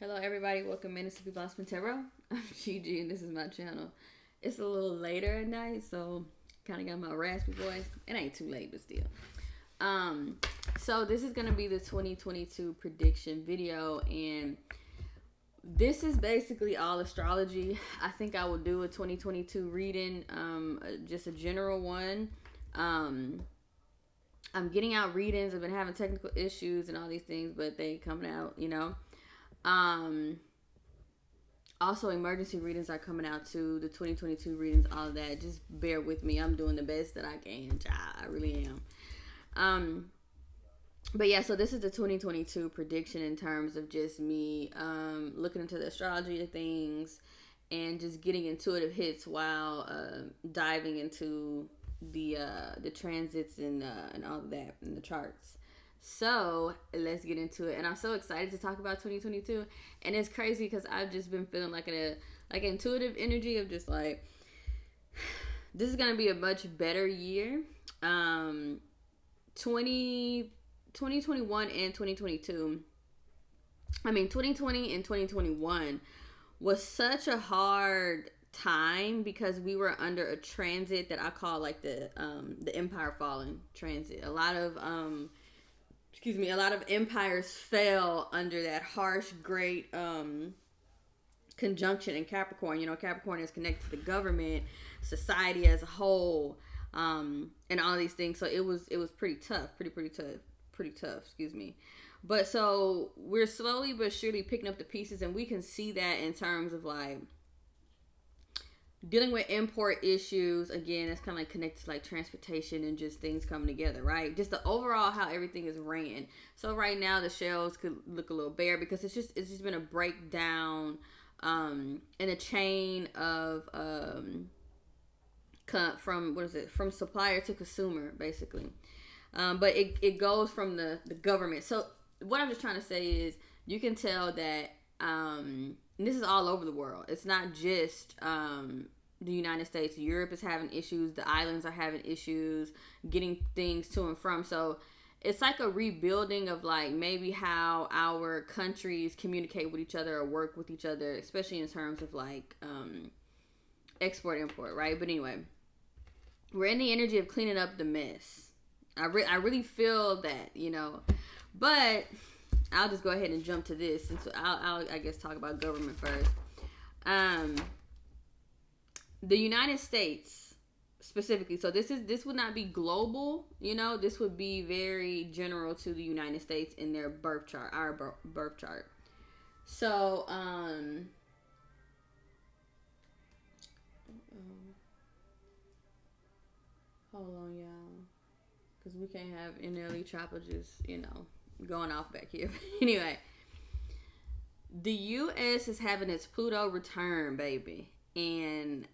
Hello, everybody. Welcome to Simply Blossoming Tarot. I'm Gigi, and this is my channel. It's a little later at night, so kind of got my raspy voice. It ain't too late, but still. So this is gonna be the 2022 prediction video, and this is basically all astrology. I think I will do a 2022 reading, just a general one. I'm getting out readings. I've been having technical issues and all these things, but they coming out, you know. Also emergency readings are coming out too, the 2022 readings, all of that. Just bear with me. I'm doing the best that I can, child. I really am. But yeah, so this is the 2022 prediction in terms of just me looking into the astrology of things and just getting intuitive hits while diving into the transits and all of that in the charts. So let's get into it, and I'm so excited to talk about 2022. And it's crazy because I've just been feeling like an intuitive energy of just like, this is gonna be a much better year. 2021 and 2022. I mean, 2020 and 2021 was such a hard time because we were under a transit that I call like the Empire Falling transit. A lot of empires fell under that harsh, great conjunction in Capricorn. You know, Capricorn is connected to the government, society as a whole, and all these things. So it was pretty tough, pretty tough. Excuse me. But so we're slowly but surely picking up the pieces, and we can see that in terms of like dealing with import issues. Again, it's kind of like connected to like transportation and just things coming together, right? Just the overall how everything is ran. So right now the shelves could look a little bare because it's just been a breakdown in a chain of from supplier to consumer, basically. But it goes from the government. So what I'm just trying to say is you can tell that this is all over the world. It's not just the United States. Europe is having issues. The islands are having issues getting things to and from. So it's like a rebuilding of like maybe how our countries communicate with each other or work with each other, especially in terms of like export import, right? But anyway, we're in the energy of cleaning up the mess. I really feel that, you know. But I'll just go ahead and jump to this, and so I'll I guess talk about government first. The United States specifically. So this would not be global, you know. This would be very general to the United States in their birth chart, our birth chart. So hold on, y'all, because we can't have NLE Chopper just, you know, going off back here. Anyway, the U.S. is having its Pluto return, baby, and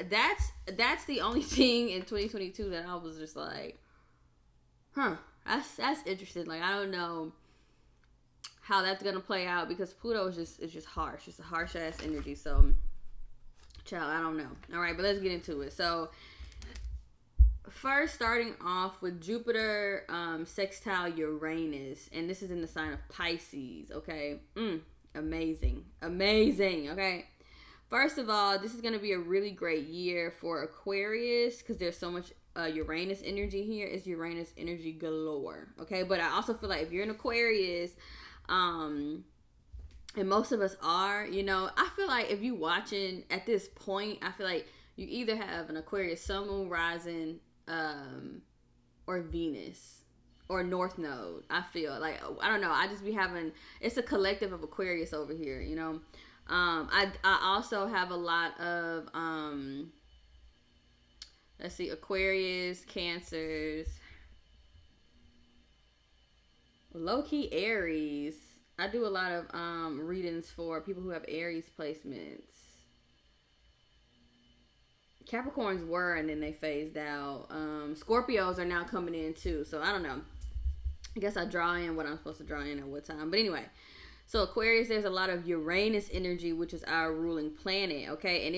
that's the only thing in 2022 that I was just like, that's interesting. Like, I don't know how that's gonna play out because Pluto is just harsh. It's a harsh ass energy. So, child, I don't know. All right, but let's get into it. So, first, starting off with Jupiter, Sextile Uranus, and this is in the sign of Pisces. Okay, amazing. Okay. First of all, this is going to be a really great year for Aquarius because there's so much Uranus energy here. It's Uranus energy galore. Okay, but I also feel like if you're an Aquarius, and most of us are, you know, I feel like if you watching at this point, I feel like you either have an Aquarius sun, moon, rising, or Venus or North Node. I feel like, I don't know, I just be having, it's a collective of Aquarius over here, you know. I also have a lot of let's see, Aquarius, Cancers, low-key Aries. I do a lot of readings for people who have Aries placements. Capricorns were, and then they phased out. Scorpios are now coming in too, so I don't know. I guess I draw in what I'm supposed to draw in at what time. But anyway, so Aquarius, there's a lot of Uranus energy, which is our ruling planet, okay? And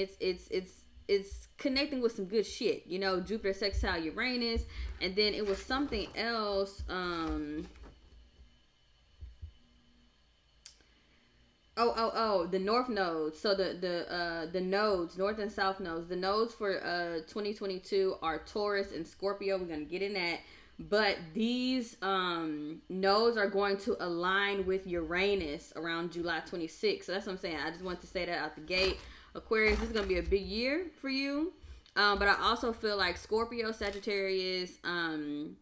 it's connecting with some good shit, you know. Jupiter sextile Uranus, and then it was something else. The north nodes. So the nodes, north and south nodes. The nodes for 2022 are Taurus and Scorpio. We're gonna get in that. But these nodes are going to align with Uranus around July 26th. So that's what I'm saying. I just want to say that out the gate. Aquarius, this is going to be a big year for you. But I also feel like Scorpio, Sagittarius, and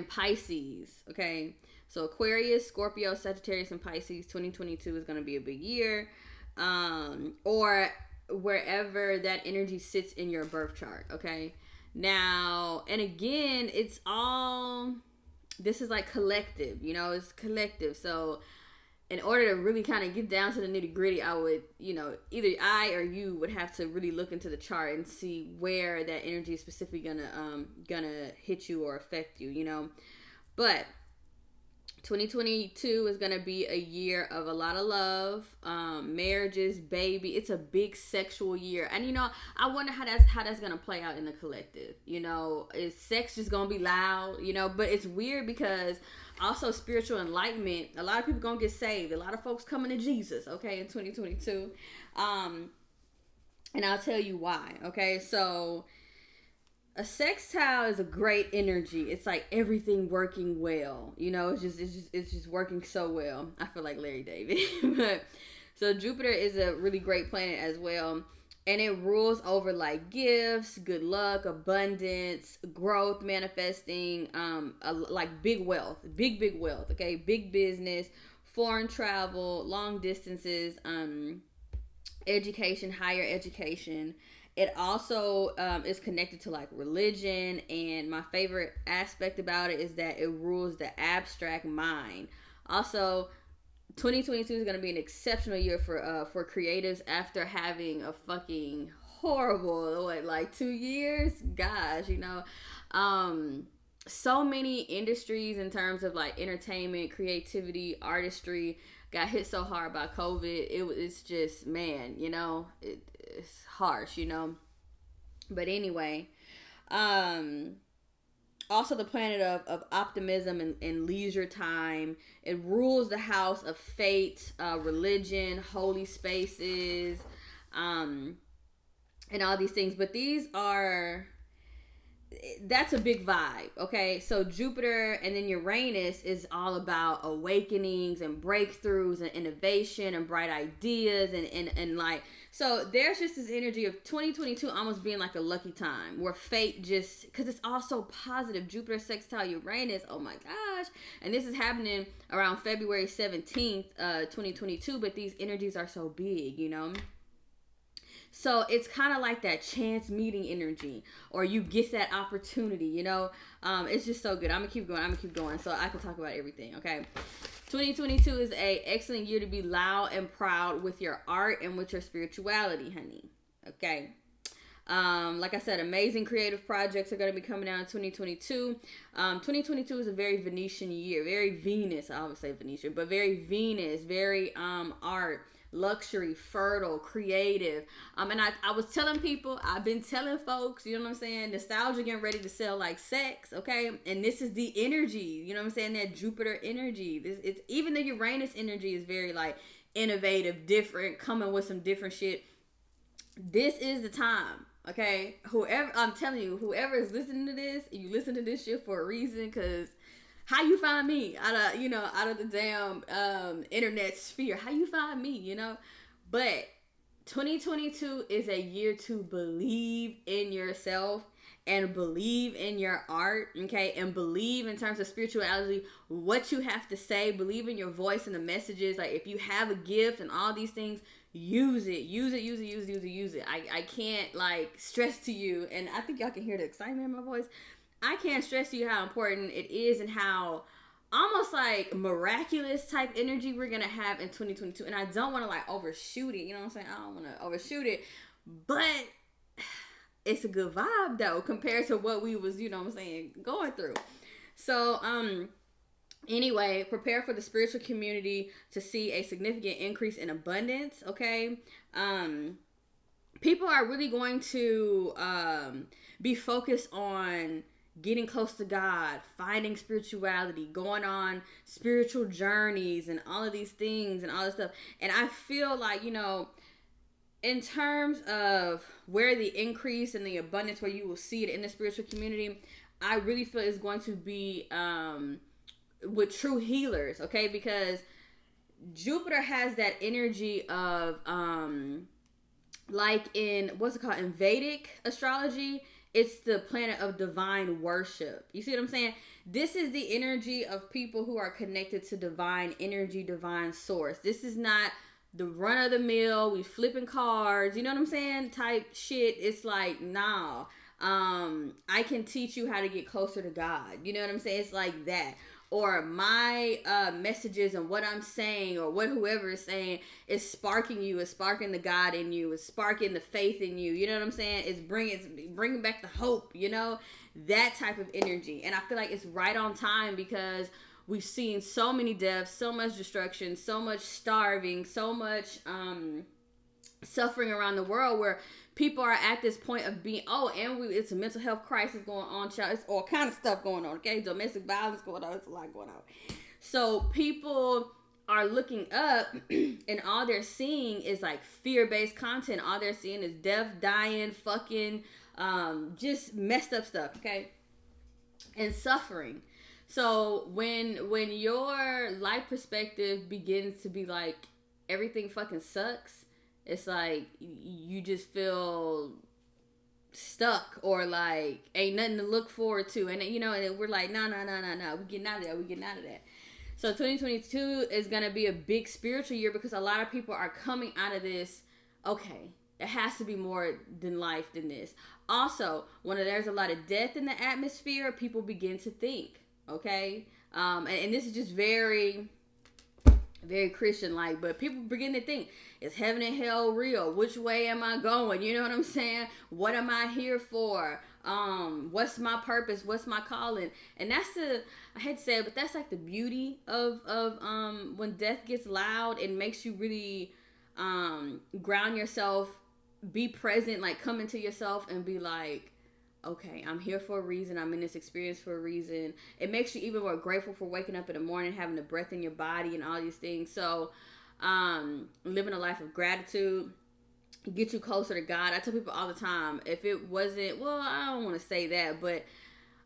Pisces. Okay. So Aquarius, Scorpio, Sagittarius, and Pisces, 2022 is going to be a big year. Or wherever that energy sits in your birth chart. Okay. Now, and again, this is like collective, it's collective. So in order to really kind of get down to the nitty gritty, I would, either I or you would have to really look into the chart and see where that energy is specifically gonna hit you or affect you, but 2022 is going to be a year of a lot of love, marriages, baby. It's a big sexual year. And, I wonder how that's going to play out in the collective. Is sex just going to be loud, but it's weird because also spiritual enlightenment, a lot of people going to get saved. A lot of folks coming to Jesus, okay, in 2022. And I'll tell you why, okay? So a sextile is a great energy. It's like everything working well. It's just working so well. I feel like Larry David. But so Jupiter is a really great planet as well. And it rules over like gifts, good luck, abundance, growth, manifesting, like big wealth, big wealth, okay? Big business, foreign travel, long distances, education, higher education. It also is connected to like religion, and my favorite aspect about it is that it rules the abstract mind. Also, 2022 is going to be an exceptional year for creatives after having a fucking horrible 2 years. Gosh, so many industries in terms of like entertainment, creativity, artistry got hit so hard by COVID. It's just, man, it's harsh, but anyway, also the planet of optimism and leisure time. It rules the house of fate, religion, holy spaces, and all these things. But that's a big vibe, okay? So Jupiter and then Uranus is all about awakenings and breakthroughs and innovation and bright ideas and like, so there's just this energy of 2022 almost being like a lucky time where fate just, because it's all so positive. Jupiter sextile Uranus, oh my gosh. And this is happening around February 17th, 2022, but these energies are so big, So it's kind of like that chance meeting energy, or you get that opportunity, it's just so good. I'm gonna keep going so I can talk about everything. Okay. 2022 is a excellent year to be loud and proud with your art and with your spirituality, honey. Okay. Like I said, amazing creative projects are going to be coming out in 2022. 2022 is a very Venetian year, very Venus. I always say Venetian, but very Venus, very art, luxury, fertile, creative. And I was telling people, I've been telling folks, you know what I'm saying, nostalgia getting ready to sell like sex, okay? And this is the energy, you know what I'm saying, that Jupiter energy. It's even the Uranus energy is very like innovative, different, coming with some different shit. This is the time, okay? I'm telling you, whoever is listening to this, you listen to this shit for a reason, because how you find me out of the damn internet sphere? How you find me, But 2022 is a year to believe in yourself and believe in your art, okay? And believe in terms of spirituality, what you have to say. Believe in your voice and the messages. Like, if you have a gift and all these things, use it. I can't like stress to you, and I think y'all can hear the excitement in my voice. I can't stress to you how important it is and how almost like miraculous type energy we're going to have in 2022. And I don't want to like overshoot it. You know what I'm saying? I don't want to overshoot it. But it's a good vibe though compared to what we was, going through. So, anyway, prepare for the spiritual community to see a significant increase in abundance, okay? People are really going to be focused on getting close to God, finding spirituality, going on spiritual journeys and all of these things and all this stuff. And I feel like, you know, in terms of where the increase and the abundance, where you will see it in the spiritual community, I really feel it's going to be with true healers, okay? Because Jupiter has that energy of, like in, what's it called, in Vedic astrology, it's the planet of divine worship. You see what I'm saying? This is the energy of people who are connected to divine energy, divine source. This is not the run of the mill, we flipping cards, you know what I'm saying, type shit. It's like, nah, I can teach you how to get closer to God. You know what I'm saying? It's like that. Or my messages and what I'm saying, or what whoever is saying, is sparking you, is sparking the God in you, is sparking the faith in you. You know what I'm saying? It's bringing back the hope, you know, that type of energy. And I feel like it's right on time, because we've seen so many deaths, so much destruction, so much starving, so much suffering around the world, where people are at this point of being, it's a mental health crisis going on, child. It's all kind of stuff going on, okay? Domestic violence going on. It's a lot going on. So people are looking up and all they're seeing is like fear-based content. All they're seeing is death, dying, fucking, just messed up stuff, okay? And suffering. So when your life perspective begins to be like, everything fucking sucks, it's like you just feel stuck, or like ain't nothing to look forward to. And you know, and we're like, no, we getting out of that. So 2022 is going to be a big spiritual year, because a lot of people are coming out of this, okay, it has to be more than life than this. Also, when there's a lot of death in the atmosphere, people begin to think, okay? And this is just very, very Christian-like, but people begin to think, is heaven and hell real? Which way am I going? You know what I'm saying? What am I here for? What's my purpose? What's my calling? And that's I hate to say it, but that's like the beauty of when death gets loud. It makes you really ground yourself, be present, like come into yourself and be like, okay, I'm here for a reason. I'm in this experience for a reason. It makes you even more grateful for waking up in the morning, having the breath in your body and all these things. So, living a life of gratitude, get you closer to God. I tell people all the time, if it wasn't, well, I don't want to say that, but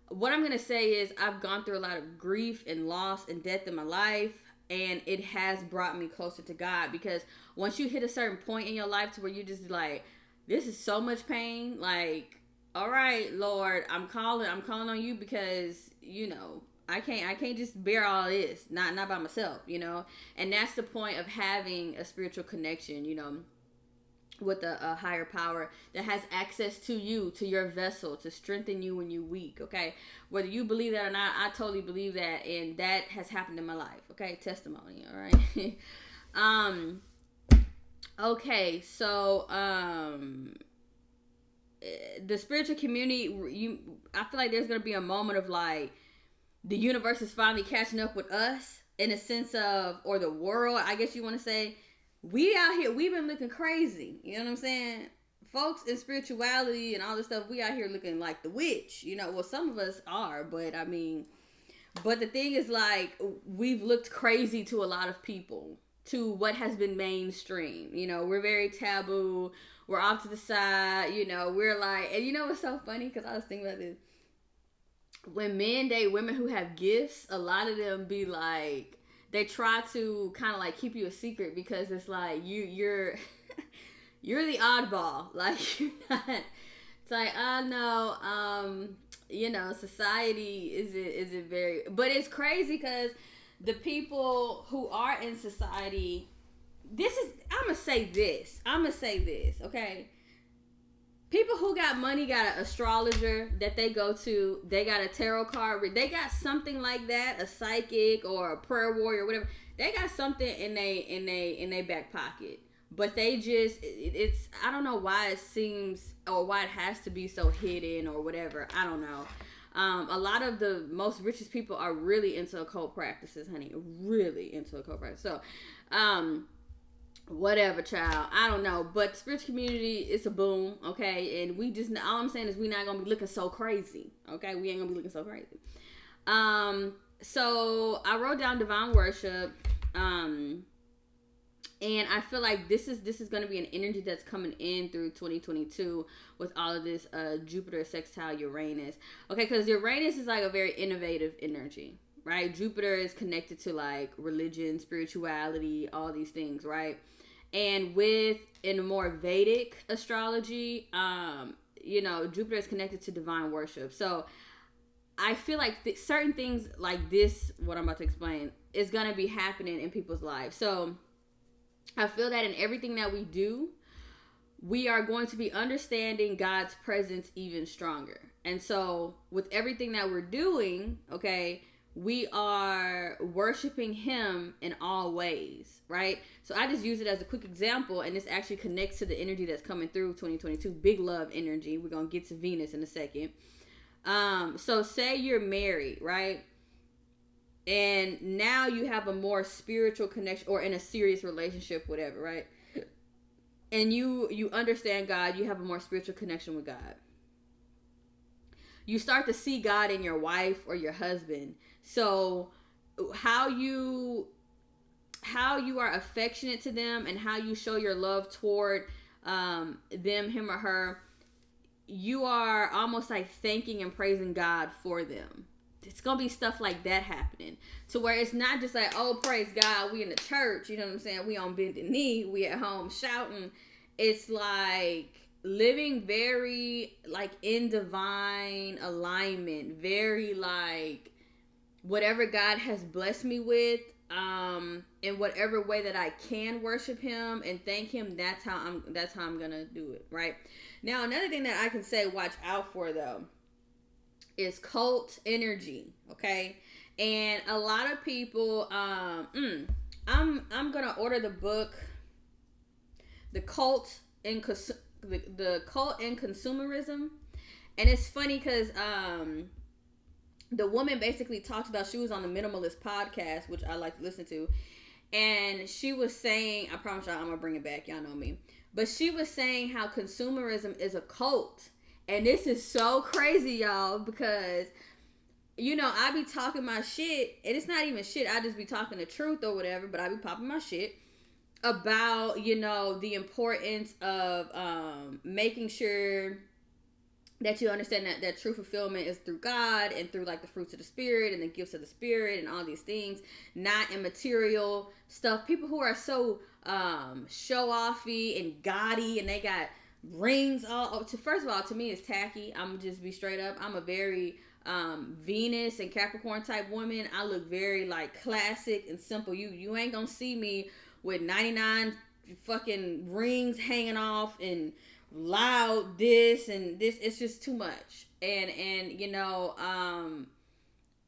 what I'm going to say is I've gone through a lot of grief and loss and death in my life, and it has brought me closer to God, because once you hit a certain point in your life to where you just like, this is so much pain, like, all right, Lord, I'm calling on you, because, you know, I can't just bear all this, not by myself, you know. And that's the point of having a spiritual connection, you know, with a higher power that has access to you, to your vessel, to strengthen you when you're weak, okay? Whether you believe that or not, I totally believe that, and that has happened in my life, okay? Testimony, all right? Okay, so, the spiritual community, I feel like there's going to be a moment of like, the universe is finally catching up with us, in a sense of, or the world, I guess you want to say. We out here, we've been looking crazy, you know what I'm saying? Folks in spirituality and all this stuff, we out here looking like the witch, you know. Well, some of us are, but I mean, but the thing is, like, we've looked crazy to a lot of people, to what has been mainstream, you know. We're very taboo, we're off to the side, you know. We're like, and you know what's so funny, because I was thinking about this, when men date women who have gifts, a lot of them be like, they try to kind of like keep you a secret, because it's like you're you're the oddball, like you're not. It's like, oh no, you know, society isn't very, but it's crazy, because the people who are in society, I'm gonna say this, okay? People who got money got an astrologer that they go to. They got a tarot card. They got something like that, a psychic or a prayer warrior, whatever. They got something in they back pocket. But they just, it's, I don't know why it seems, or why it has to be so hidden or whatever. I don't know. A lot of the most richest people are really into occult practices, honey. Really into occult practices. So, whatever, child. I don't know, but the spiritual community is a boom, okay? And we just, all I'm saying is we're not gonna be looking so crazy, okay? We ain't gonna be looking so crazy. So I wrote down divine worship, and I feel like this is gonna be an energy that's coming in through 2022 with all of this Jupiter, Sextile, Uranus, okay? Because Uranus is like a very innovative energy, right? Jupiter is connected to like religion, spirituality, all these things, right? And in more Vedic astrology, Jupiter is connected to divine worship. So I feel like certain things like this, what I'm about to explain, is going to be happening in people's lives. So I feel that in everything that we do, we are going to be understanding God's presence even stronger. And so with everything that we're doing, okay, we are worshiping him in all ways, right? So I just use it as a quick example, and this actually connects to the energy that's coming through 2022, big love energy. We're going to get to Venus in a second. So say you're married, right? And now you have a more spiritual connection, or in a serious relationship, whatever, right? And you understand God, you have a more spiritual connection with God. You start to see God in your wife or your husband. So how you are affectionate to them and how you show your love toward them, him or her, you are almost like thanking and praising God for them. It's going to be stuff like that happening, to where it's not just like, oh, praise God, we in the church, you know what I'm saying? We on bended knee, we at home shouting. It's like living very like in divine alignment, very like whatever God has blessed me with, in whatever way that I can worship him and thank him, that's how I'm gonna do it, right? Now, another thing that I can say watch out for though is cult energy, okay? And a lot of people, I'm gonna order the book, The Cult and the Cult and Consumerism. And it's funny because the woman basically talks about, she was on the Minimalist podcast, which I like to listen to, and she was saying, I promise y'all I'm gonna bring it back, y'all know me, but she was saying how consumerism is a cult. And this is so crazy, y'all, because I be talking my shit, and it's not even shit, I just be talking the truth or whatever, but I be popping my shit about, the importance of making sure that you understand that true fulfillment is through God and through like the fruits of the spirit and the gifts of the spirit and all these things, not in material stuff. People who are so show-offy and gaudy, and they got rings all first of all, to me it's tacky. I'm just be straight up. I'm a very Venus and Capricorn type woman. I look very like classic and simple. You ain't gonna see me with 99 fucking rings hanging off and loud this and this. It's just too much. And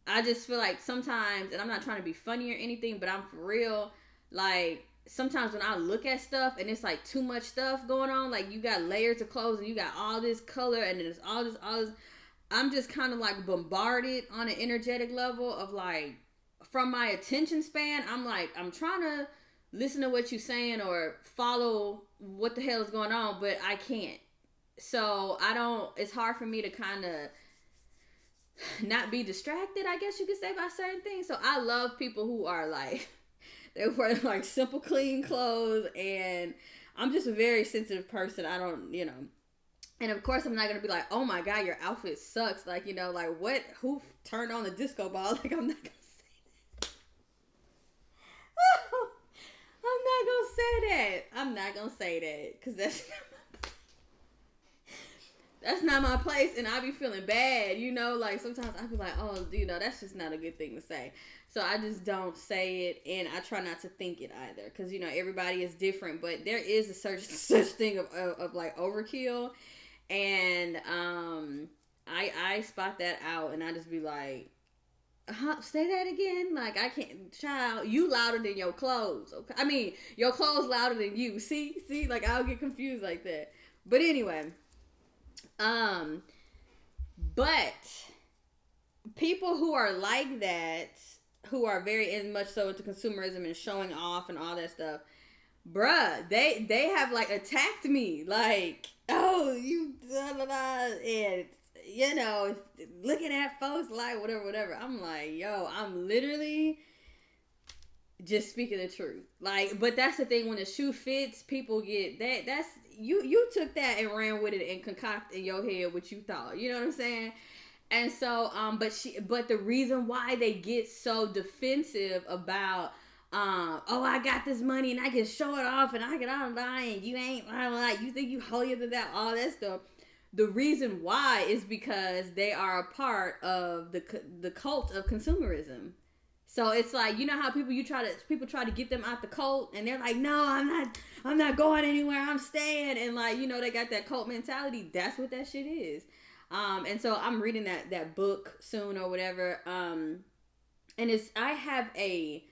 I just feel like sometimes, and I'm not trying to be funny or anything, but I'm for real, like sometimes when I look at stuff and it's like too much stuff going on, like you got layers of clothes and you got all this color and there's all this, I'm just kind of like bombarded on an energetic level of like, from my attention span, I'm like, I'm trying to listen to what you're saying or follow what the hell is going on, but I can't. So it's hard for me to kind of not be distracted, I guess you could say, by certain things. So I love people who are like, they wear like simple, clean clothes, and I'm just a very sensitive person. I don't, and of course I'm not going to be like, oh my God, your outfit sucks. Like, like what, who turned on the disco ball? Like, I'm not going to say that. I'm not going to say that because that's not my place, and I be feeling bad, like sometimes I be like, oh, that's just not a good thing to say. So I just don't say it, and I try not to think it either, because everybody is different, but there is a such thing of like overkill, and I spot that out, and I just be like, say that again, like I can't, child, you louder than your clothes, okay? I mean, your clothes louder than you, see, like I'll get confused like that, but anyway. But people who are like that, who are very much so into consumerism and showing off and all that stuff, bruh, they have like attacked me, like, oh, you blah, blah, blah, and you know, looking at folks like whatever. I'm like, yo, I'm literally just speaking the truth. Like, but that's the thing, when the shoe fits, people get that. That's you took that and ran with it and concocted in your head what you thought. You know what I'm saying? And so, but the reason why they get so defensive about, oh, I got this money and I can show it off and I can online, and you ain't, like, you think you holier than that, all that stuff. The reason why is because they are a part of the cult of consumerism. So it's like, you know how people try to get them out the cult, and they're like, no, I'm not going anywhere, I'm staying, and like, you know, they got that cult mentality. That's what that shit is. And so I'm reading that book soon or whatever. And I have a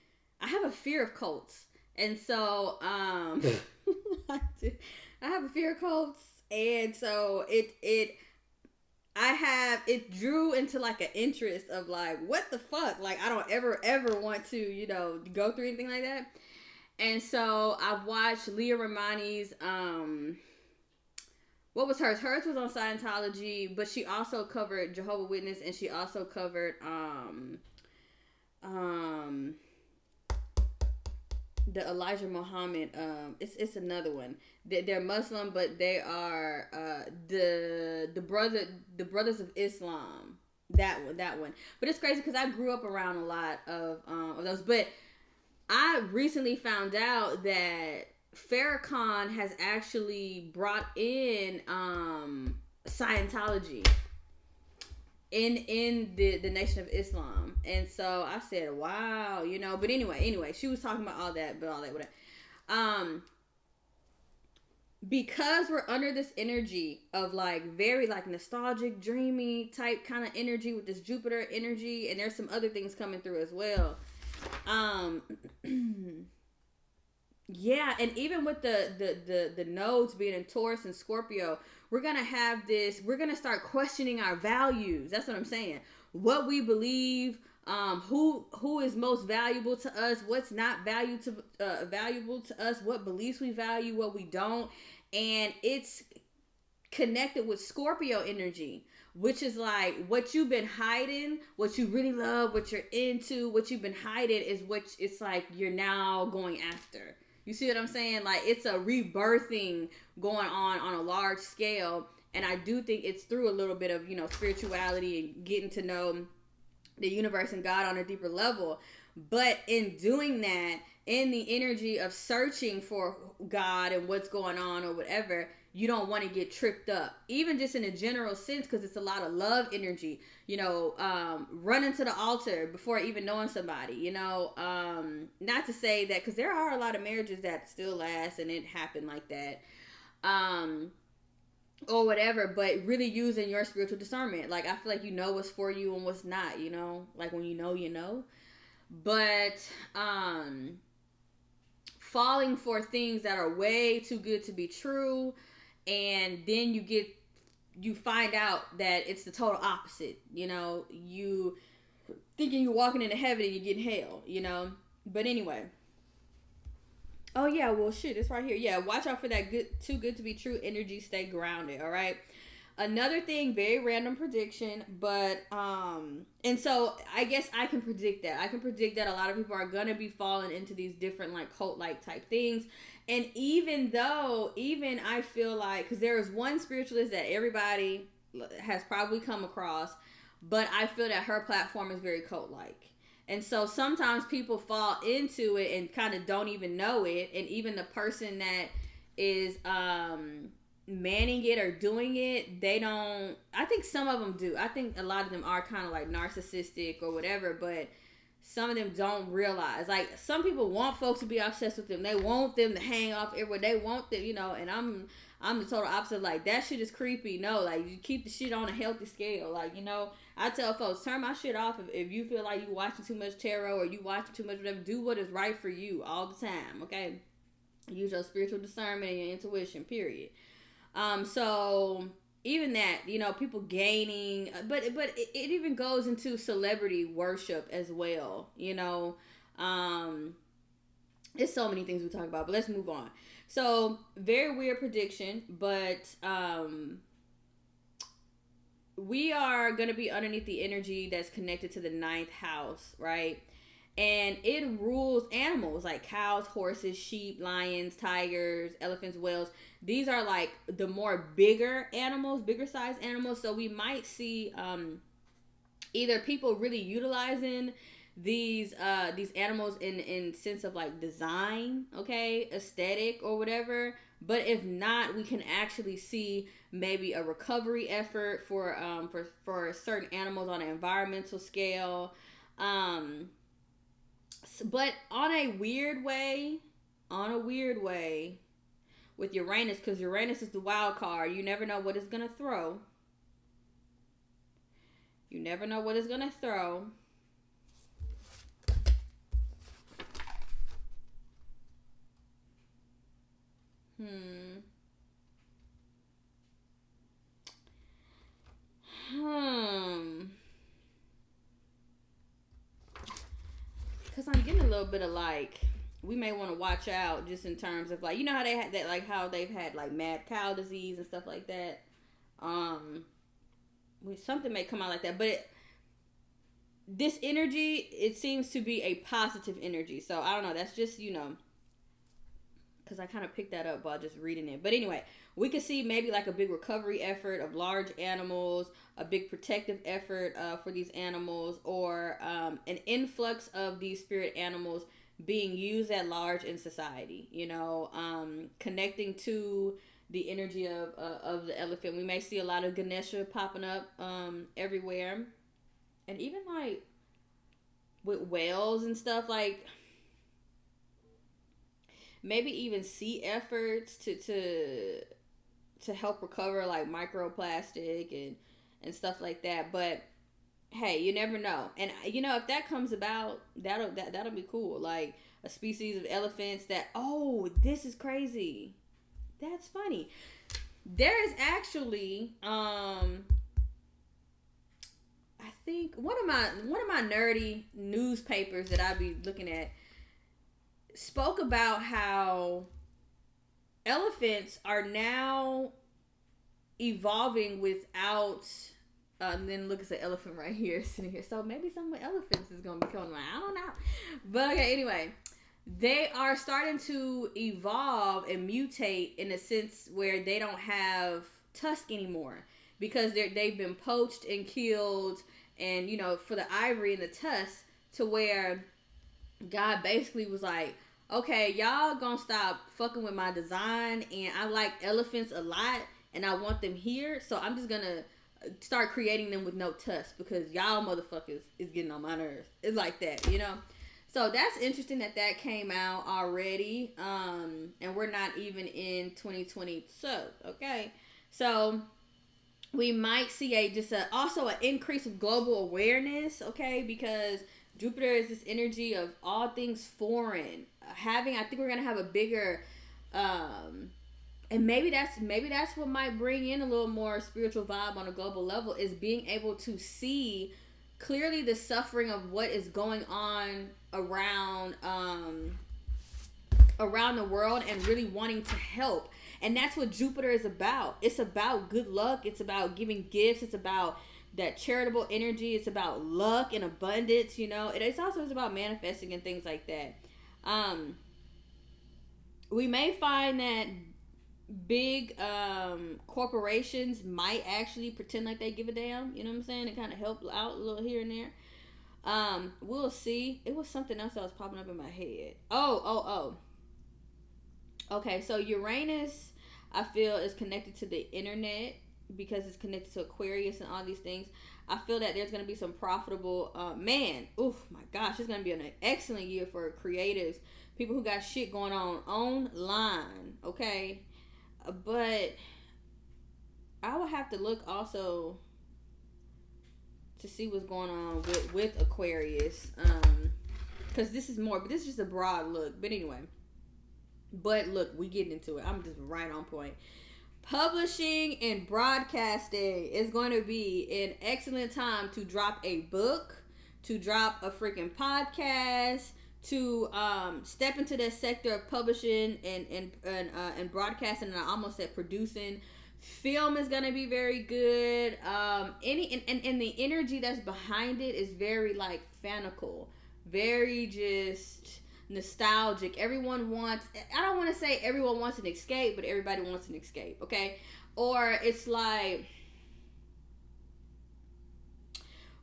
fear of cults. And so, I have a fear of cults. And so it drew into like an interest of like, what the fuck? Like, I don't ever want to, you know, go through anything like that. And so I've watched Leah Remini's, what was hers? Hers was on Scientology, but she also covered Jehovah's Witness, and she also covered the Elijah Muhammad. It's another one. They're Muslim, but they are the brothers of Islam. That one. But it's crazy because I grew up around a lot of those. But I recently found out that Farrakhan has actually brought in Scientology in the Nation of Islam. And so I said, wow, you know. But anyway, she was talking about all that, whatever. Because we're under this energy of like very like nostalgic, dreamy type kind of energy with this Jupiter energy, and there's some other things coming through as well. Yeah, and even with the nodes being in Taurus and Scorpio, we're gonna start questioning our values. That's what I'm saying. What we believe, who is most valuable to us, what's not valuable to us, what beliefs we value, what we don't. And it's connected with Scorpio energy, which is like what you've been hiding, what you really love, what you're into, what you've been hiding is what it's like you're now going after. You see what I'm saying? Like, it's a rebirthing going on a large scale. And I do think it's through a little bit of, you know, spirituality and getting to know the universe and God on a deeper level. But in doing that, in the energy of searching for God and what's going on or whatever, you don't want to get tripped up, even just in a general sense, because it's a lot of love energy, you know, running to the altar before even knowing somebody, you know, not to say that, because there are a lot of marriages that still last and it happened like that, or whatever, but really using your spiritual discernment. Like, I feel like you know what's for you and what's not, you know, like when you know, but, falling for things that are way too good to be true, and then you find out that it's the total opposite. You know, you thinking you're walking into heaven and you get hell, you know. But anyway, oh yeah, well shit, it's right here. Yeah, watch out for that too good to be true energy. Stay grounded. All right. Another thing, very random prediction, but and so I guess I can predict that. I can predict that a lot of people are gonna be falling into these different like cult-like type things. And even I feel like, because there is one spiritualist that everybody has probably come across, but I feel that her platform is very cult-like. And so sometimes people fall into it and kind of don't even know it. And even the person that is manning it or doing it, they don't. I think some of them do. I think a lot of them are kind of like narcissistic or whatever, but some of them don't realize. Like, some people want folks to be obsessed with them. They want them to hang off everywhere. They want them, you know. And I'm the total opposite. Like, that shit is creepy. No, like, you keep the shit on a healthy scale. Like, you know, I tell folks, turn my shit off if you feel like you watching too much tarot or you watching too much whatever. Do what is right for you all the time. Okay, use your spiritual discernment and your intuition. Period. So even that, you know, people gaining, but it even goes into celebrity worship as well, you know, It's so many things we talk about, but let's move on. So, very weird prediction, but we are going to be underneath the energy that's connected to the ninth house, right? And it rules animals like cows, horses, sheep, lions, tigers, elephants, whales. These are like the more bigger animals, bigger size animals. So we might see either people really utilizing these animals in sense of like design, okay, aesthetic or whatever. But if not, we can actually see maybe a recovery effort for certain animals on an environmental scale. But on a weird way, with Uranus, because Uranus is the wild card. You never know what it's gonna throw. You never know what it's gonna throw. Because I'm getting a little bit of like, we may want to watch out just in terms of like, you know how they had that, like how they've had like mad cow disease and stuff like that. Something may come out like that, but this energy, it seems to be a positive energy. So I don't know. That's just, because I kind of picked that up while just reading it. But anyway, we could see maybe like a big recovery effort of large animals, a big protective effort for these animals, or an influx of these spirit animals being used at large in society, connecting to the energy of the elephant. We may see a lot of Ganesha popping up everywhere. And even like with whales and stuff, like maybe even sea efforts to help recover like microplastic and stuff like that. But hey, you never know. And if that comes about, that'll be cool. Like a species of elephants that, oh, this is crazy. That's funny. There is actually I think one of my nerdy newspapers that I be looking at spoke about how elephants are now evolving without and then look at the elephant right here sitting here. So maybe some of the elephants is gonna be coming around. I don't know. But okay, anyway. They are starting to evolve and mutate in a sense where they don't have tusk anymore because they've been poached and killed, and for the ivory and the tusk, to where God basically was like, okay, y'all gonna stop fucking with my design, and I like elephants a lot and I want them here, so I'm just gonna start creating them with no tusk because y'all motherfuckers is getting on my nerves. It's like that, So that's interesting that came out already, and we're not even in 2020. So, okay. So, we might see also an increase of global awareness, okay? Because Jupiter is this energy of all things foreign. I think we're going to have a bigger, and maybe that's what might bring in a little more spiritual vibe on a global level, is being able to see clearly the suffering of what is going on around the world and really wanting to help. And that's what Jupiter is about. It's about good luck. It's about giving gifts. It's about that charitable energy. It's about luck and abundance, It's also about manifesting and things like that. We may find that big corporations might actually pretend like they give a damn, you know what I'm saying, and kind of help out a little here and there. We'll see. It was something else that was popping up in my head. Okay, so Uranus, I feel, is connected to the internet because it's connected to Aquarius and all these things. I feel that there's going to be some profitable, my gosh, it's going to be an excellent year for creatives, people who got shit going on online, okay? But I would have to look also to see what's going on with Aquarius, because this is just a broad look. But anyway, look, we getting into it. I'm just right on point. Publishing and broadcasting is going to be an excellent time to drop a book, to drop a freaking podcast, to step into that sector of publishing and broadcasting, and I almost said producing. Film is gonna be very good. And the energy that's behind it is very like fanical, very just nostalgic. Everyone wants, I don't want to say everyone wants an escape, but everybody wants an escape, okay? Or it's like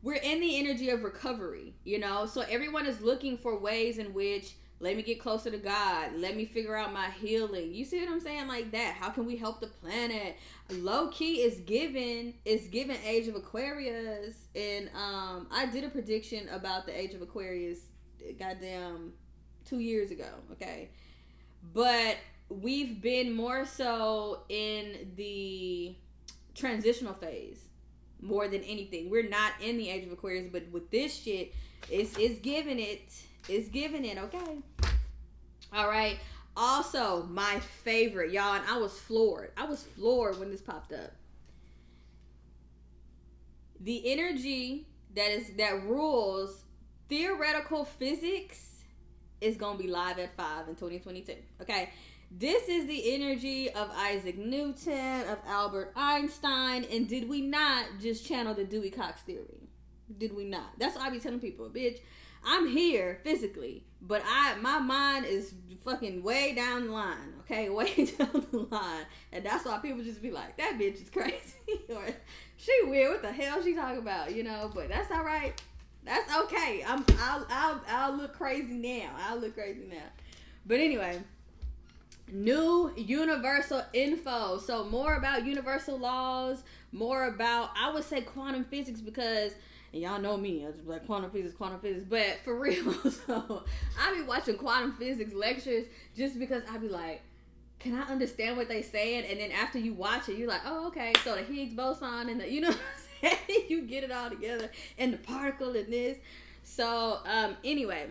we're in the energy of recovery, you know? So everyone is looking for ways in which, let me get closer to God. Let me figure out my healing. You see what I'm saying? Like that. How can we help the planet? Low key is given age of Aquarius. And I did a prediction about the age of Aquarius goddamn 2 years ago. Okay. But we've been more so in the transitional phase more than anything. We're not in the age of Aquarius, but with this shit, it's giving it. It's giving it, okay? All right. Also, my favorite, y'all, and I was floored. I was floored when this popped up. The energy that rules theoretical physics is going to be live at 5 in 2022, okay? This is the energy of Isaac Newton, of Albert Einstein, and did we not just channel the Dewey Cox theory? Did we not? That's what I be telling people, bitch. I'm here physically, but my mind is fucking way down the line, okay? Way down the line. And that's why people just be like, that bitch is crazy. Or, she weird, what the hell she talking about, you know? But that's all right. That's okay. I'll look crazy now. But anyway, new universal info. So more about universal laws, more about, I would say, quantum physics, because, and y'all know me, I just like quantum physics, but for real, so I be watching quantum physics lectures just because I be like, can I understand what they saying? And then after you watch it, you're like, oh, okay, so the Higgs boson and the, you know what I'm saying? You get it all together, and the particle and this. So anyway,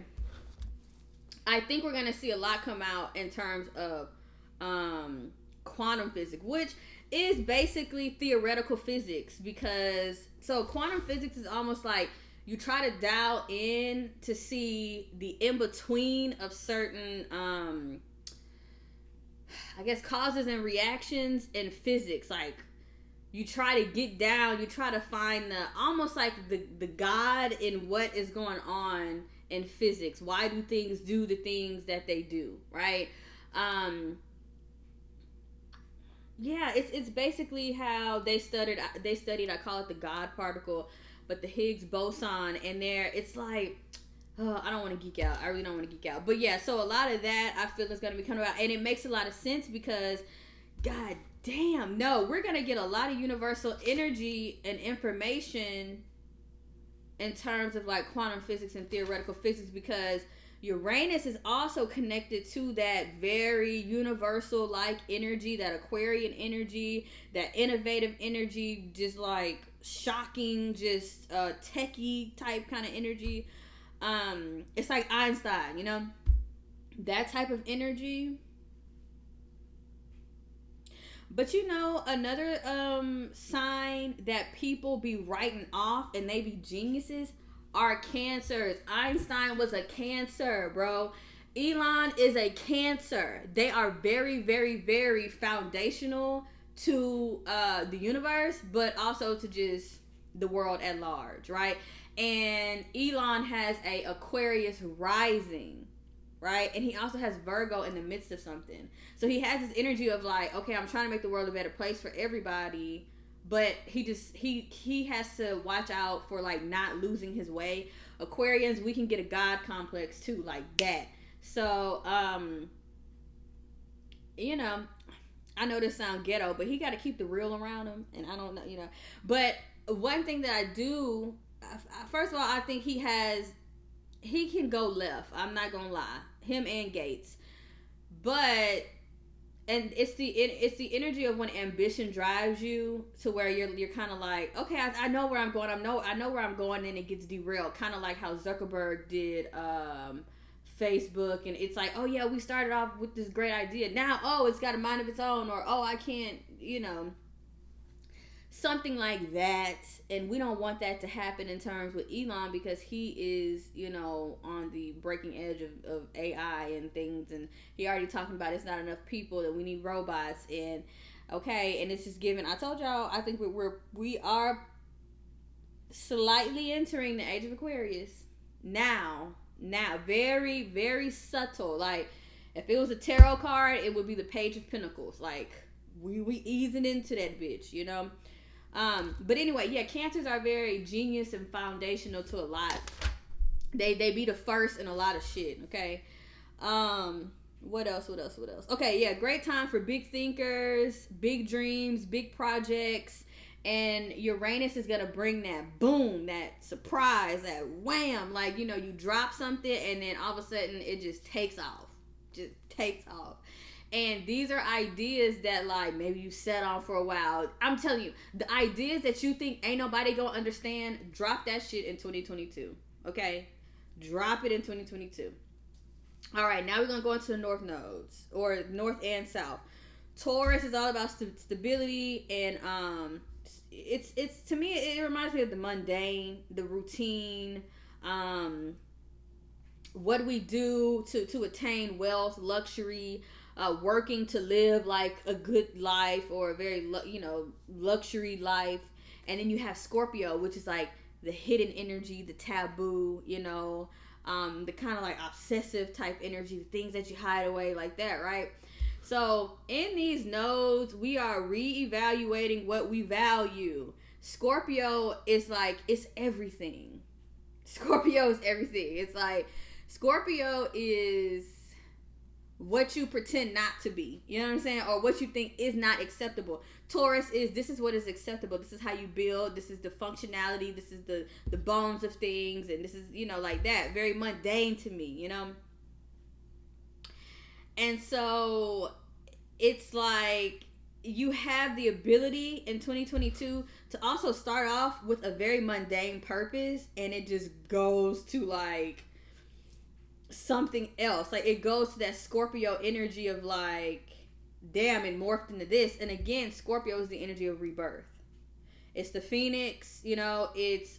I think we're gonna see a lot come out in terms of quantum physics, which is basically theoretical physics, because so quantum physics is almost like you try to dial in to see the in-between of certain I guess causes and reactions in physics. Like you try to get down, you try to find the almost like the God in what is going on in physics. Why do things do the things that they do, right? Yeah, it's basically how they studied, I call it the God particle, but the Higgs boson, and there it's like, oh, I don't want to geek out. I really don't want to geek out. But yeah, so a lot of that I feel is going to be coming out, and it makes a lot of sense because, god damn, no, we're going to get a lot of universal energy and information in terms of like quantum physics and theoretical physics, because Uranus is also connected to that very universal like energy, that Aquarian energy, that innovative energy, just like shocking, just techie type kind of energy. It's like Einstein, you know, that type of energy. But you know, another sign that people be writing off and they be geniuses are Cancers. Einstein was a Cancer, bro. Elon is a Cancer. They are very, very, very foundational to the universe, but also to just the world at large, right? And Elon has a Aquarius rising, right? And he also has Virgo in the midst of something. So he has this energy of like, okay, I'm trying to make the world a better place for everybody, but he has to watch out for like not losing his way. Aquarians, we can get a God complex too, like that. So you know, I know this sounds ghetto, but he got to keep the real around him, and I don't know, you know. But one thing that I do, first of all, I think he can go left. I'm not gonna lie, him and Gates, but. And it's the energy of when ambition drives you to where you're kind of like, okay, I know where I'm going. I know where I'm going, and it gets derailed. Kind of like how Zuckerberg did Facebook, and it's like, oh yeah, we started off with this great idea. Now, oh, it's got a mind of its own, or oh, I can't, you know. something like that. And we don't want that to happen in terms with Elon, because he is, on the breaking edge of AI and things, and he already talking about it's not enough people, that we need robots. And okay, and it's just given, I told y'all, I think we are slightly entering the age of Aquarius now, very, very subtle. Like, if it was a tarot card, it would be the Page of Pentacles. Like, we easing into that bitch, but anyway, yeah, Cancers are very genius and foundational to a lot. They be the first in a lot of shit. Okay. What else? Okay, yeah, great time for big thinkers, big dreams, big projects. And Uranus is gonna bring that boom, that surprise, that wham. Like, you drop something and then all of a sudden it just takes off. And these are ideas that, like, maybe you sat on for a while. I'm telling you, the ideas that you think ain't nobody gonna understand, drop that shit in 2022. Okay? Drop it in 2022. All right, now we're gonna go into the north nodes, or north and south. Taurus is all about stability, and it's to me, it reminds me of the mundane, the routine, what we do to attain wealth, luxury, working to live like a good life, or a very luxury life. And then you have Scorpio, which is like the hidden energy, the taboo, the kind of like obsessive type energy, the things that you hide away, like that, right? So in these nodes, we are reevaluating what we value. Scorpio is like, it's everything. Scorpio is everything. It's like, Scorpio is what you pretend not to be. You know what I'm saying? Or what you think is not acceptable. Taurus is, this is what is acceptable. This is how you build. This is the functionality. This is the bones of things. And this is, like that. Very mundane to me, And so it's like you have the ability in 2022 to also start off with a very mundane purpose, and it just goes to like something else. Like, it goes to that Scorpio energy of like, damn, it morphed into this. And again, Scorpio is the energy of rebirth. It's the phoenix, it's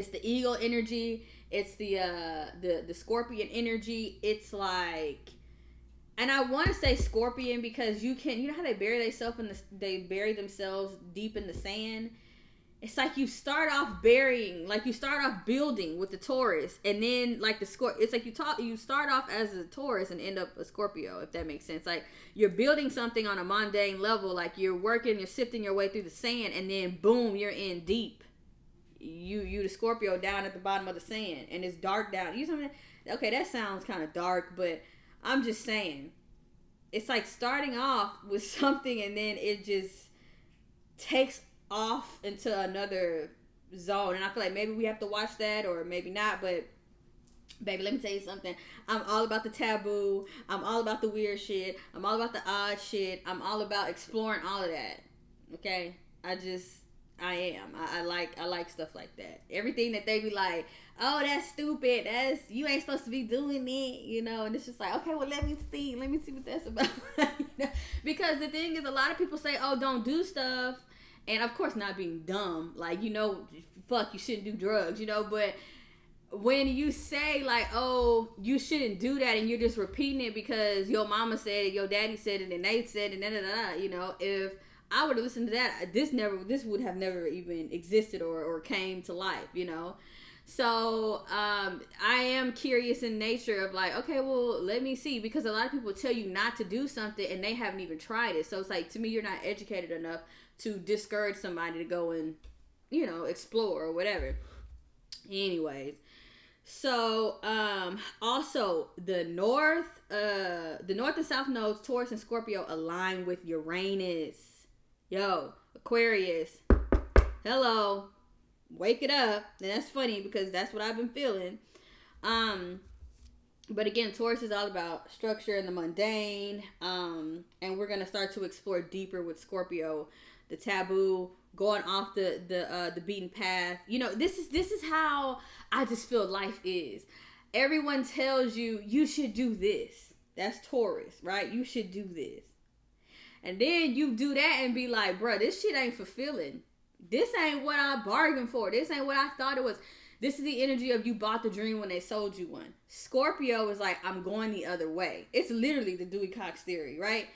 the eagle energy. It's the scorpion energy. It's like, and I want to say scorpion because you know how they bury themselves deep in the sand. It's like you start off building with the Taurus, and then like it's like you start off as a Taurus and end up a Scorpio, if that makes sense. Like, you're building something on a mundane level, like you're sifting your way through the sand, and then boom, you're in deep. You the Scorpio down at the bottom of the sand, and it's dark down. Okay, that sounds kind of dark, but I'm just saying, it's like starting off with something, and then it just takes off into another zone. And I feel like maybe we have to watch that, or maybe not. But baby, let me tell you something. I'm all about the taboo. I'm all about the weird shit. I'm all about the odd shit. I'm all about exploring all of that. Okay, I am. I like stuff like that. Everything that they be like, oh, that's stupid. You ain't supposed to be doing it, And it's just like, okay, well, let me see what that's about. Because the thing is, a lot of people say, oh, don't do stuff. And of course, not being dumb, like, fuck, you shouldn't do drugs, but when you say like, oh, you shouldn't do that, and you're just repeating it because your mama said it, your daddy said it, and they said it, if I would have listened to that, this would have never even existed or came to life, So I am curious in nature of like, okay, well, let me see, because a lot of people tell you not to do something and they haven't even tried it. So it's like, to me, you're not educated enough to discourage somebody to go and, explore or whatever. Anyways, so also the north and south nodes, Taurus and Scorpio, align with Uranus. Yo, Aquarius, hello, wake it up. And that's funny because that's what I've been feeling. But again, Taurus is all about structure and the mundane. And we're gonna start to explore deeper with Scorpio, the taboo, going off the beaten path. This is how I just feel life is. Everyone tells you should do this. That's Taurus, right? You should do this. And then you do that and be like, bruh, this shit ain't fulfilling. This ain't what I bargained for. This ain't what I thought it was. This is the energy of you bought the dream when they sold you one. Scorpio is like, I'm going the other way. It's literally the Dewey Cox theory, right?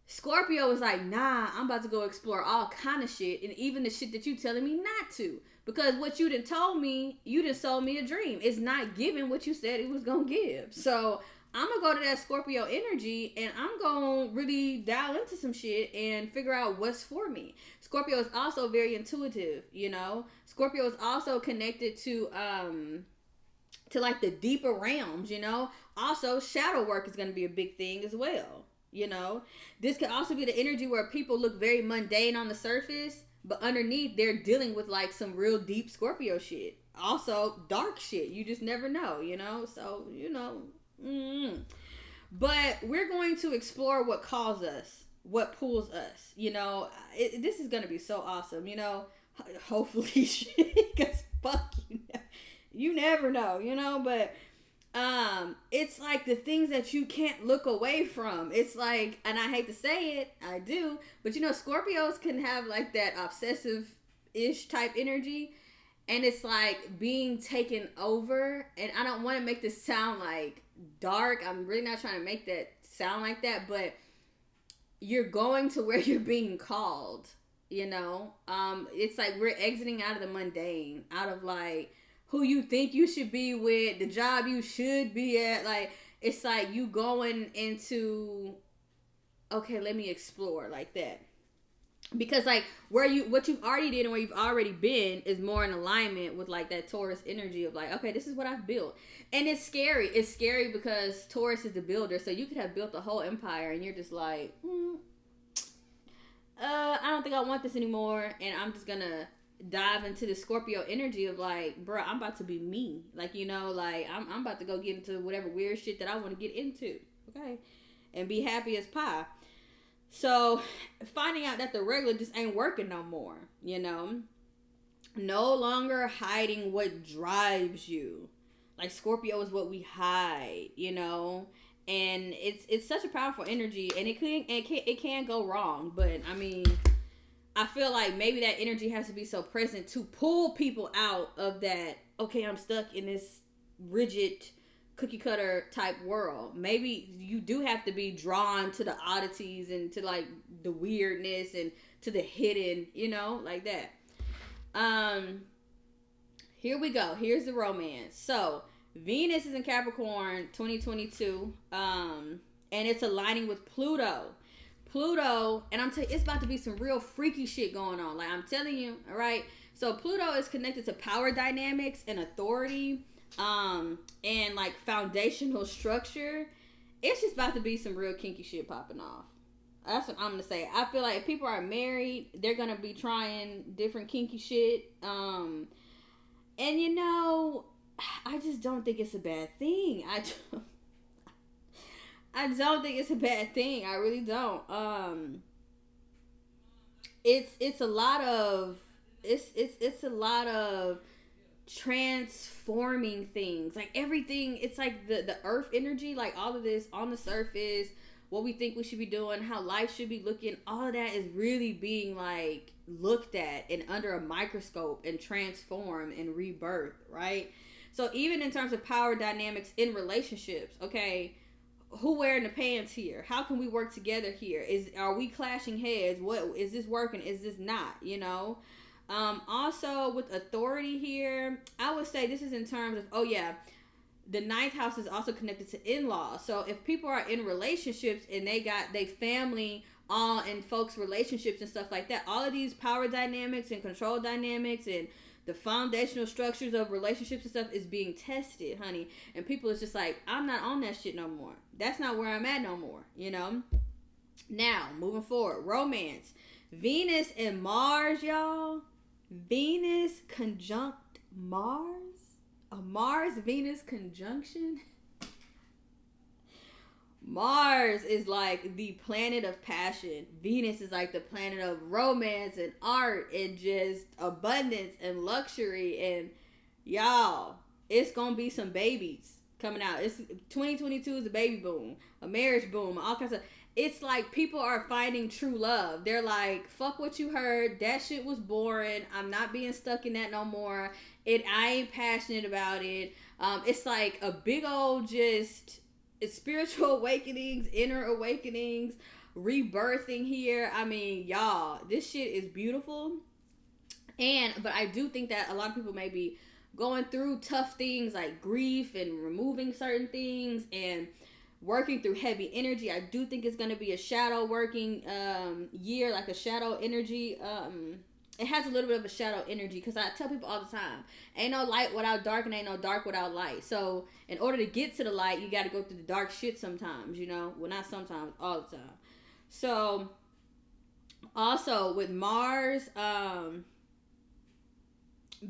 Scorpio is like, nah, I'm about to go explore all kind of shit, and even the shit that you telling me not to. Because what you done told me, you done sold me a dream. It's not giving what you said it was going to give. So I'm going to go to that Scorpio energy, and I'm going to really dial into some shit and figure out what's for me. Scorpio is also very intuitive, you know. Scorpio is also connected to like the deeper realms, you know. Also, shadow work is going to be a big thing as well. You know, this could also be the energy where people look very mundane on the surface, but underneath they're dealing with like some real deep Scorpio shit. Also dark shit. You just never know, you know? So, you know, but we're going to explore what calls us, what pulls us, you know. This is going to be so awesome, you know, hopefully shit, because fuck you never know, you know, but it's like the things that you can't look away from. It's like, and I hate to say it, I do, but you know, Scorpios can have like that obsessive-ish type energy, and it's like being taken over. And I don't want to make this sound like dark. I'm really not trying to make that sound like that, but you're going to where you're being called, you know. It's like we're exiting out of the mundane, out of like who you think you should be with, the job you should be at. Like, it's like you going into, okay, let me explore, like that. Because like what you've already did and where you've already been is more in alignment with like that Taurus energy of like, okay, this is what I've built. And it's scary. It's scary because Taurus is the builder. So you could have built a whole empire and you're just like, I don't think I want this anymore. And I'm just gonna dive into the Scorpio energy of like, bro, I'm about to be me. Like, you know, like I'm about to go get into whatever weird shit that I want to get into. Okay. And be happy as pie. So finding out that the regular just ain't working no more, you know, no longer hiding what drives you. Like Scorpio is what we hide, you know, and it's such a powerful energy, and it can go wrong. But I mean, I feel like maybe that energy has to be so present to pull people out of that, okay, I'm stuck in this rigid cookie cutter type world. Maybe you do have to be drawn to the oddities and to like the weirdness and to the hidden, you know, like that. Here we go. Here's the romance. So Venus is in Capricorn 2022. And it's aligning with Pluto. Pluto, and I'm telling you, it's about to be some real freaky shit going on. Like I'm telling you, all right. So Pluto is connected to power dynamics and authority, and like foundational structure. It's just about to be some real kinky shit popping off. That's what I'm gonna say. I feel like if people are married, they're gonna be trying different kinky shit. And you know, I just don't think it's a bad thing. I don't think it's a bad thing. I really don't. It's a lot of a lot of transforming things. Like everything, it's like the earth energy, like all of this on the surface, what we think we should be doing, how life should be looking, all of that is really being like looked at and under a microscope and transformed and rebirthed, right? So even in terms of power dynamics in relationships, okay, who wearing the pants here? How can we work together here? Are we clashing heads? What is this working? Is this not? You know. Also with authority here, I would say this is in terms of the ninth house is also connected to in-laws. So if people are in relationships and they family all in folks' relationships and stuff like that, all of these power dynamics and control dynamics and the foundational structures of relationships and stuff is being tested, honey. And people is just like, I'm not on that shit no more. That's not where I'm at no more, you know? Now, moving forward, romance. Venus and Mars, y'all. Venus conjunct Mars? A Mars-Venus conjunction? Mars is like the planet of passion. Venus is like the planet of romance and art and just abundance and luxury. And y'all, it's gonna be some babies coming out. It's 2022 is a baby boom, a marriage boom, all kinds of. it's like people are finding true love. They're like, fuck what you heard. That shit was boring. I'm not being stuck in that no more. I ain't passionate about it. It's like a big old just spiritual awakenings, inner awakenings, rebirthing here. I mean, y'all, this shit is beautiful. But I do think that a lot of people may be going through tough things like grief and removing certain things and working through heavy energy. I do think it's going to be a shadow working year, like a shadow energy. It has a little bit of a shadow energy, because I tell people all the time, ain't no light without dark and ain't no dark without light. So in order to get to the light, you got to go through the dark shit sometimes, you know. Well, not sometimes, all the time. So also with Mars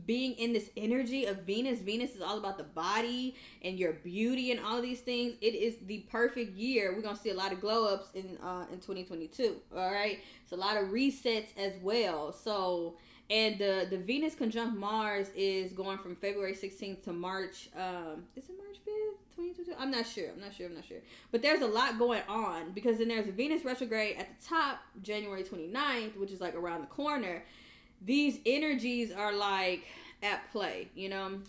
being in this energy of Venus is all about the body and your beauty and all of these things. It is the perfect year. We're gonna see a lot of glow ups in 2022. All right, it's a lot of resets as well. So, and the Venus conjunct Mars is going from February 16th to March. Is it March 5th, 2022? I'm not sure. But there's a lot going on, because then there's a Venus retrograde at the top, January 29th, which is like around the corner. These energies are like at play, you know.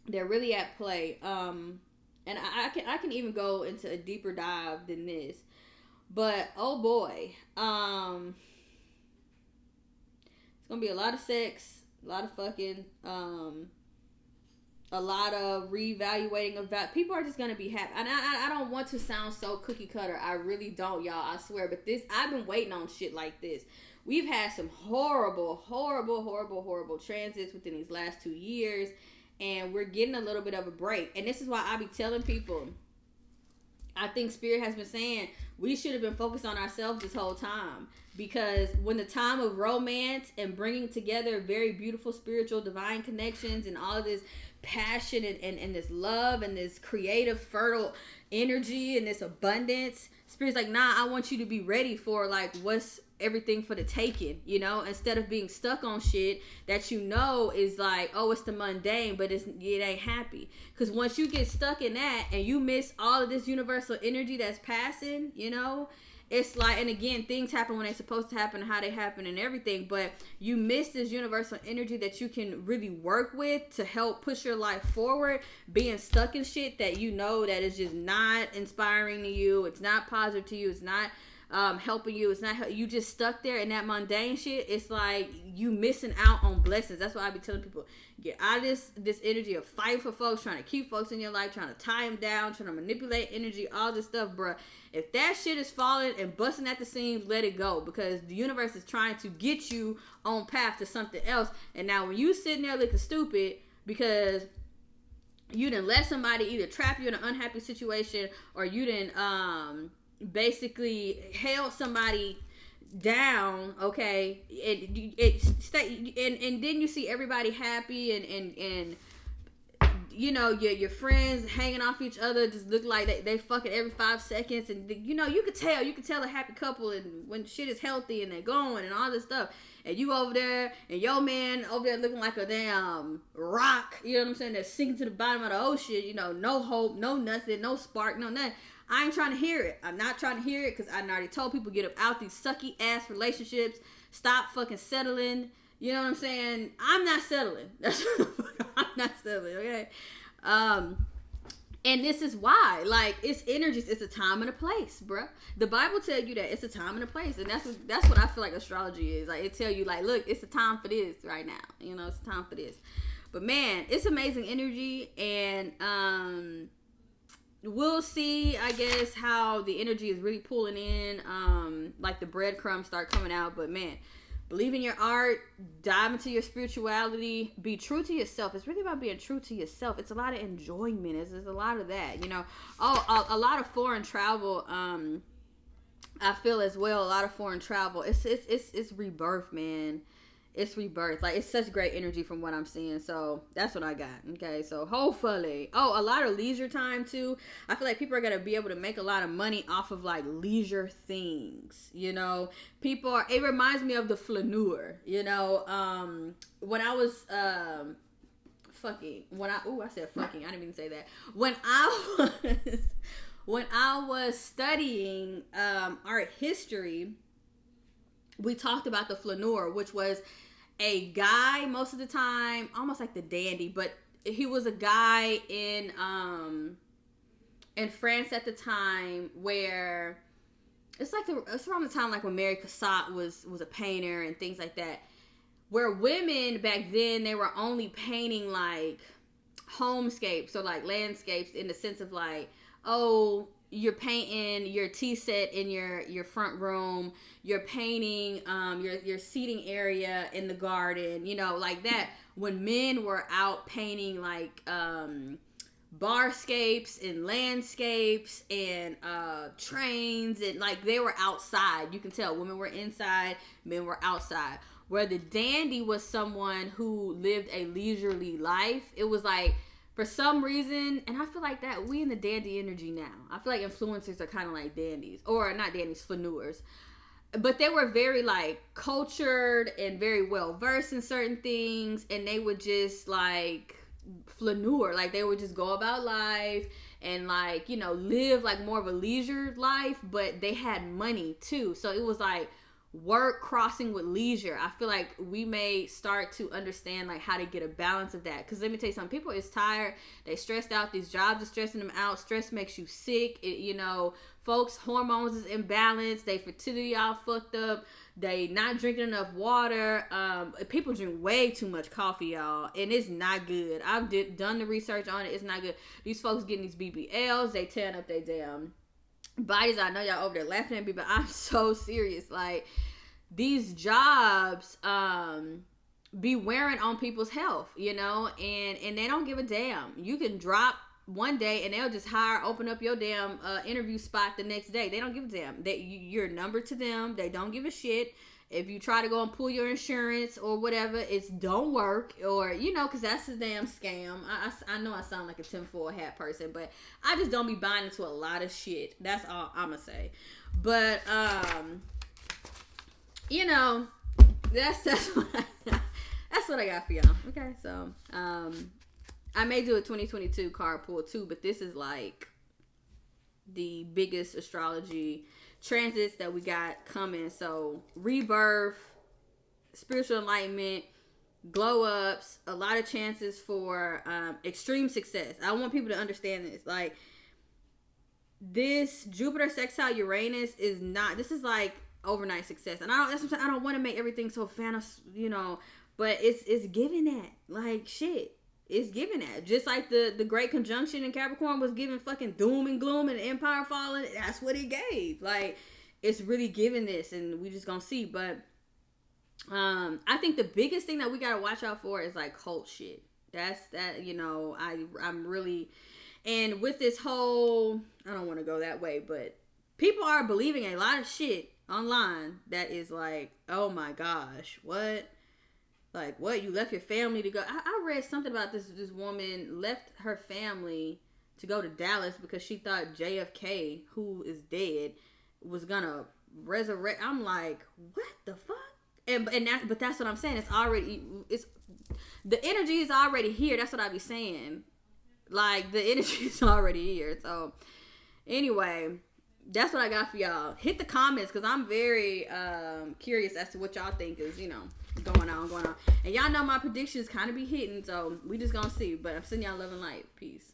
They're really at play. And I can even go into a deeper dive than this. But oh boy. It's gonna be a lot of sex, a lot of fucking, a lot of reevaluating of that. People are just gonna be happy. And I don't want to sound so cookie cutter. I really don't, y'all. I swear. But I've been waiting on shit like this. We've had some horrible transits within these last 2 years, and we're getting a little bit of a break. And this is why I be telling people, I think Spirit has been saying we should have been focused on ourselves this whole time, because when the time of romance and bringing together very beautiful spiritual divine connections and all of this passion and this love and this creative fertile energy and this abundance, Spirit's like, nah, I want you to be ready for like what's everything for the taking, you know, instead of being stuck on shit that you know is like, oh, it's the mundane, but it ain't happy. Because once you get stuck in that and you miss all of this universal energy that's passing, you know, it's like, and again, things happen when they're supposed to happen and how they happen and everything, but you miss this universal energy that you can really work with to help push your life forward. Being stuck in shit that you know that is just not inspiring to you, it's not positive to you, it's not helping you, it's not, you just stuck there in that mundane shit. It's like you missing out on blessings. That's why I be telling people, get out of this energy of fight for folks, trying to keep folks in your life, trying to tie them down, trying to manipulate energy, all this stuff, bruh. If that shit is falling and busting at the seams, let it go, because the universe is trying to get you on path to something else. And now when you sitting there looking stupid because you didn't let somebody either trap you in an unhappy situation, or you didn't basically held somebody down, okay, and then you see everybody happy and you know, your friends hanging off each other, just look like they fucking every 5 seconds, and you know, you could tell a happy couple, and when shit is healthy and they're going and all this stuff, and you over there and your man over there looking like a damn rock, you know what I'm saying, they're sinking to the bottom of the ocean, you know, no hope, no nothing, no spark, no nothing. I ain't trying to hear it. I'm not trying to hear it, because I already told people, get up out these sucky ass relationships. Stop fucking settling. You know what I'm saying? I'm not settling. I'm not settling, okay? And this is why. Like, it's energies. It's a time and a place, bruh. The Bible tell you that it's a time and a place. And that's what I feel like astrology is. Like, it tell you, like, look, it's a time for this right now. You know, it's a time for this. But, man, it's amazing energy. And, we'll see, I guess, how the energy is really pulling in, like the breadcrumbs start coming out. But man, believe in your art, dive into your spirituality, be true to yourself. It's really about being true to yourself. It's a lot of enjoyment. There's a lot of that, you know. Oh, a lot of foreign travel. I feel as well. A lot of foreign travel. It's rebirth, man. It's rebirth. Like, it's such great energy from what I'm seeing. So that's what I got. Okay, so hopefully, a lot of leisure time too. I feel like people are gonna be able to make a lot of money off of like leisure things. You know, it reminds me of the flaneur. You know, when I was I said fucking. I didn't even say that. When I when I was studying art history, we talked about the flaneur, which was a guy most of the time, almost like the dandy, but he was a guy in France at the time, where it's around the time like when Mary Cassatt was a painter and things like that, where women back then, they were only painting like homescapes or like landscapes, in the sense of like, oh, you're painting your tea set in your front room, you're painting your seating area in the garden, you know, like that. When men were out painting like barscapes and landscapes and trains, and like they were outside. You can tell women were inside, men were outside. Where the dandy was someone who lived a leisurely life. It was like, for some reason, and I feel like that we in the dandy energy now. I feel like influencers are kind of like dandies, or not dandies, flaneurs. But they were very like cultured and very well versed in certain things, and they would just like flaneur, like they would just go about life and like, you know, live like more of a leisure life, but they had money too. So it was like work crossing with leisure. I feel like we may start to understand like how to get a balance of that, because let me tell you something, people is tired, they stressed out, these jobs are stressing them out, stress makes you sick, you know, folks hormones is imbalanced, they fertility all fucked up, they not drinking enough water, people drink way too much coffee, y'all, and it's not good. I've done the research on it, it's not good. These folks getting these BBLs, they tearing up their damn bodies. I know y'all over there laughing at me, but I'm so serious. Like, these jobs be wearing on people's health, you know, and they don't give a damn. You can drop one day and they'll just open up your damn interview spot the next day. They don't give a damn. You're a number to them. They don't give a shit. If you try to go and pull your insurance or whatever, it's don't work, or, you know, because that's a damn scam. I know I sound like a tinfoil hat person, but I just don't be buying into a lot of shit. That's all I'm going to say. But, you know, that's what I got for y'all. Okay, so, I may do a 2022 card pull too, but this is like the biggest astrology transits that we got coming. So rebirth, spiritual enlightenment, glow ups, a lot of chances for extreme success. I want people to understand this. Like, this Jupiter sextile Uranus is not, this is like overnight success. And I don't want to make everything so fantasy, you know, but it's giving that, like, shit. It's giving that. Just like the great conjunction in Capricorn was giving fucking doom and gloom and the empire falling. That's what it gave. Like, it's really giving this, and we just gonna see. But I think the biggest thing that we gotta watch out for is like cult shit. That's that, you know, I'm really, and with this whole, I don't want to go that way, but people are believing a lot of shit online that is like, oh my gosh, what? Like, what? You left your family to go? I read something about this woman left her family to go to Dallas because she thought JFK, who is dead, was gonna resurrect. I'm like, what the fuck? But that's what I'm saying. It's the energy is already here. That's what I be saying. Like, the energy is already here. So anyway, that's what I got for y'all. Hit the comments, because I'm very curious as to what y'all think is, you know, going on. And y'all know my predictions kind of be hitting, so we just gonna see. But I'm sending y'all love and light. Peace.